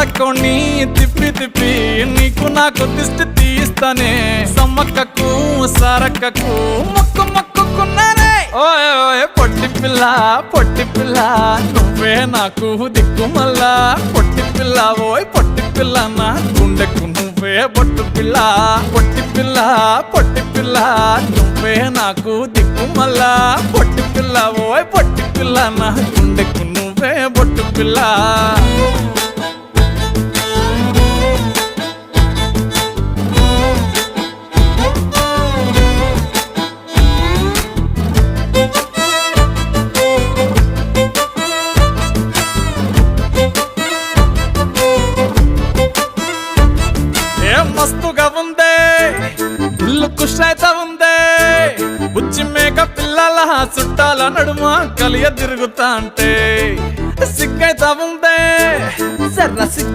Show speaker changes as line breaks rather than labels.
తక్కువని తిప్పి తిప్పి నీకు నాకు దిష్టి తీస్తానే సమ్మక్కకు సారక్కకు మొక్కు మొక్కుకున్నానే ఓయ్ ఓయ్ పొట్టి పిల్ల నువ్వే నాకు దిక్కు మల్లా పొట్టి పిల్ల ఓయ్ పొట్టి పిల్ల నా గుండెకు నువ్వే బొట్టు పిల్ల పొట్టి పిల్ల నువ్వే నాకు దిక్కు మల్లా పొట్టి పిల్ల ఓయ్ పొట్టి పిల్ల నా గుండెకు నువ్వే బొట్టు పిల్ల మస్తుగా ఉందే ఇల్లు కుషైత ఉందే బుచ్చి మేక పిల్లల చుట్టాల నడుమ కలియ తిరుగుతా అంటే సిగ్గైతా ఉందే